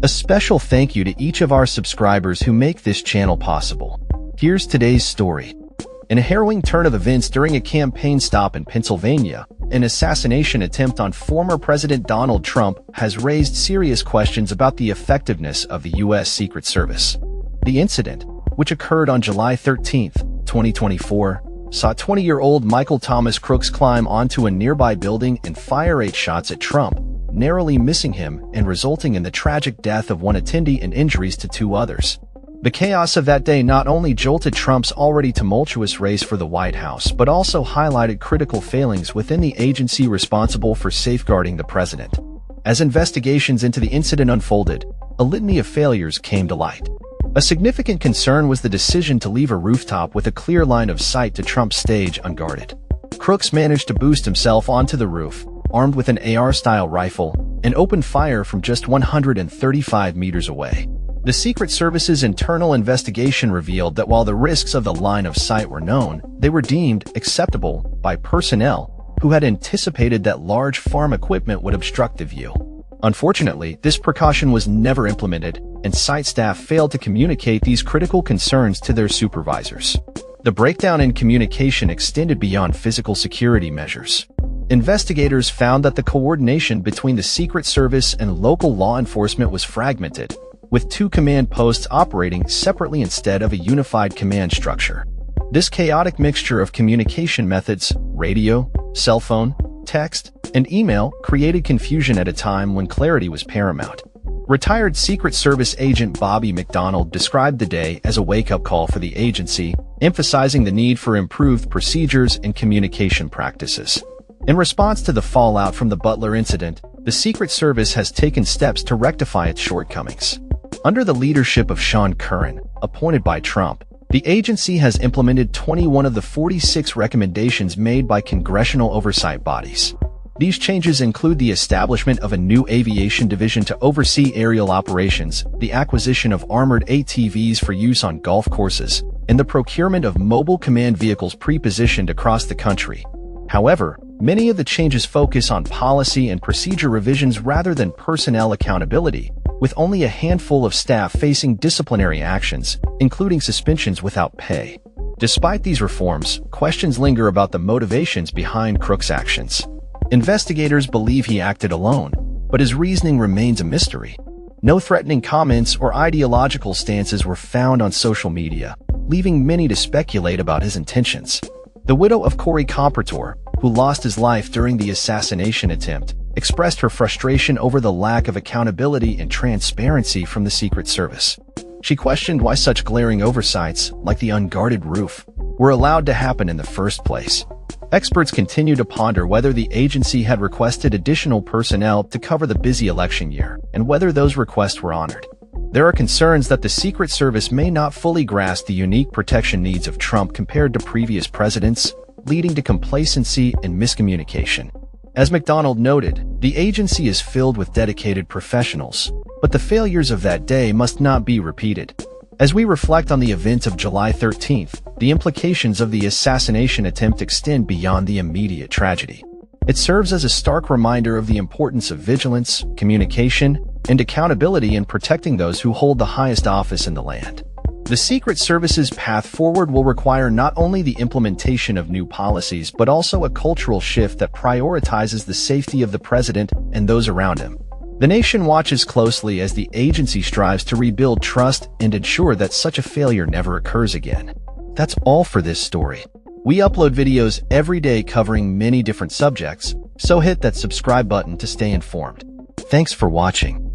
A special thank you to each of our subscribers who make this channel possible. Here's today's story. In a harrowing turn of events during a campaign stop in Pennsylvania, an assassination attempt on former President Donald Trump has raised serious questions about the effectiveness of the U.S. Secret Service. The incident, which occurred on July 13, 2024, saw 20-year-old Michael Thomas Crooks climb onto a nearby building and fire 8 shots at Trump, narrowly missing him and resulting in the tragic death of one attendee and injuries to 2 others. The chaos of that day not only jolted Trump's already tumultuous race for the White House but also highlighted critical failings within the agency responsible for safeguarding the president. As investigations into the incident unfolded, a litany of failures came to light. A significant concern was the decision to leave a rooftop with a clear line of sight to Trump's stage unguarded. Crooks managed to boost himself onto the roof, armed with an AR-style rifle, and opened fire from just 135 meters away. The Secret Service's internal investigation revealed that while the risks of the line of sight were known, they were deemed acceptable by personnel who had anticipated that large farm equipment would obstruct the view. Unfortunately, this precaution was never implemented, and site staff failed to communicate these critical concerns to their supervisors. The breakdown in communication extended beyond physical security measures. Investigators found that the coordination between the Secret Service and local law enforcement was fragmented, with 2 command posts operating separately instead of a unified command structure. This chaotic mixture of communication methods, radio, cell phone, text, and email, created confusion at a time when clarity was paramount. Retired Secret Service agent Bobby McDonald described the day as a wake-up call for the agency, emphasizing the need for improved procedures and communication practices. In response to the fallout from the Butler incident, the Secret Service has taken steps to rectify its shortcomings. Under the leadership of Sean Curran, appointed by Trump, the agency has implemented 21 of the 46 recommendations made by congressional oversight bodies. These changes include the establishment of a new aviation division to oversee aerial operations, the acquisition of armored ATVs for use on golf courses, and the procurement of mobile command vehicles pre-positioned across the country. However, many of the changes focus on policy and procedure revisions rather than personnel accountability, with only a handful of staff facing disciplinary actions, including suspensions without pay. Despite these reforms, questions linger about the motivations behind Crooks' actions. Investigators believe he acted alone, but his reasoning remains a mystery. No threatening comments or ideological stances were found on social media, leaving many to speculate about his intentions. The widow of Corey Compertor, who lost his life during the assassination attempt, expressed her frustration over the lack of accountability and transparency from the Secret Service. She questioned why such glaring oversights, like the unguarded roof, were allowed to happen in the first place. Experts continue to ponder whether the agency had requested additional personnel to cover the busy election year, and whether those requests were honored. There are concerns that the Secret Service may not fully grasp the unique protection needs of Trump compared to previous presidents, leading to complacency and miscommunication. As McDonald noted, the agency is filled with dedicated professionals, but the failures of that day must not be repeated. As we reflect on the events of July 13th, the implications of the assassination attempt extend beyond the immediate tragedy. It serves as a stark reminder of the importance of vigilance, communication, and accountability in protecting those who hold the highest office in the land. The Secret Service's path forward will require not only the implementation of new policies but also a cultural shift that prioritizes the safety of the president and those around him. The nation watches closely as the agency strives to rebuild trust and ensure that such a failure never occurs again. That's all for this story. We upload videos every day covering many different subjects, so hit that subscribe button to stay informed. Thanks for watching.